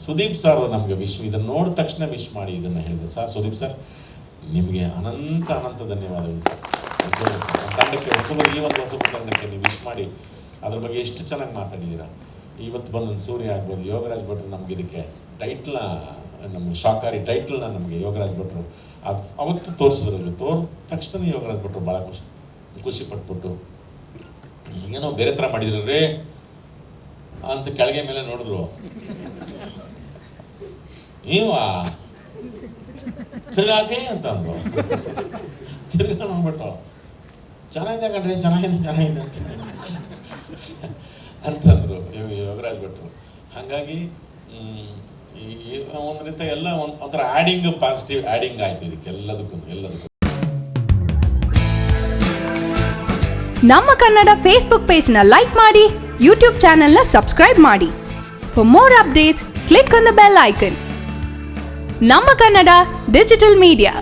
Sudeep sir ನಮಗೆ ಇದನ್ನು ನೋಡಿದ ತಕ್ಷಣ ವಿಶ್ ಮಾಡಿ ಇದನ್ನು ಹೇಳಿದೆ. ಸರ್ ಸುದೀಪ್ ಸರ್ ನಿಮಗೆ ಅನಂತ ಧನ್ಯವಾದಗಳು ಸರ್. ತಂಡಕ್ಕೆ ಈ ಒಂದು ಹೊಸಬ ತಂಡಕ್ಕೆ ನೀವು ವಿಶ್ ಮಾಡಿ ಅದ್ರ ಬಗ್ಗೆ ಎಷ್ಟು ಚೆನ್ನಾಗಿ ಮಾತಾಡಿದ್ದೀರಾ. ಇವತ್ತು ಬಂದು ಸೂರ್ಯ ಆಗ್ಬೋದು, ಯೋಗರಾಜ್ ಭಟ್ರು ನಮ್ಗೆ ಇದಕ್ಕೆ ಟೈಟ್ಲ್ನ ನಮ್ಮ ಶಾಕಾರಿ ಟೈಟ್ಲ್ನ ನಮಗೆ ಯೋಗರಾಜ್ ಭಟ್ರು ಅವತ್ತು ತೋರಿಸಿದ್ರಲ್ಲಿ ತಕ್ಷಣ ಯೋಗರಾಜ್ ಭಟ್ರು ಭಾಳ ಖುಷಿ ಪಟ್ಬಿಟ್ಟು ಏನೋ ಬೇರೆ ಥರ ಮಾಡಿದ್ರಿ ಅಂತ ಕೆಳಗೆ ಮೇಲೆ ನೋಡಿದ್ರು. ನೀವ ತಿರ್ಗಾಕೆ ಅಂತ ಅಂದ್ರು. ತಿರ್ಗಾ ನೋಡ್ಬಿಟ್ಟು ಚೆನ್ನಾಗಿದೆ ಕಣ್ರಿ, ಚೆನ್ನಾಗಿದೆ ಅಂತಂದರು ಯೋಗರಾಜ್ ಭಟ್ರು. ಹಾಗಾಗಿ ಒಂದು ರೀತಿ ಎಲ್ಲ ಒಂಥರ ಆ್ಯಡಿಂಗ್, ಪಾಸಿಟಿವ್ ಆ್ಯಡಿಂಗ್ ಆಯಿತು ಇದಕ್ಕೆಲ್ಲದಕ್ಕೂ. ನಮ್ಮ ಕನ್ನಡ ಫೇಸ್ಬುಕ್ ಪೇಜ್ನ ಲೈಕ್ ಮಾಡಿ, ಯೂಟ್ಯೂಬ್ ಚಾನೆಲ್ನ ಸಬ್ಸ್ಕ್ರೈಬ್ ಮಾಡಿ. For more updates click on the bell icon. ನಮ್ಮ ಕನ್ನಡ ಡಿಜಿಟಲ್ ಮೀಡಿಯಾ.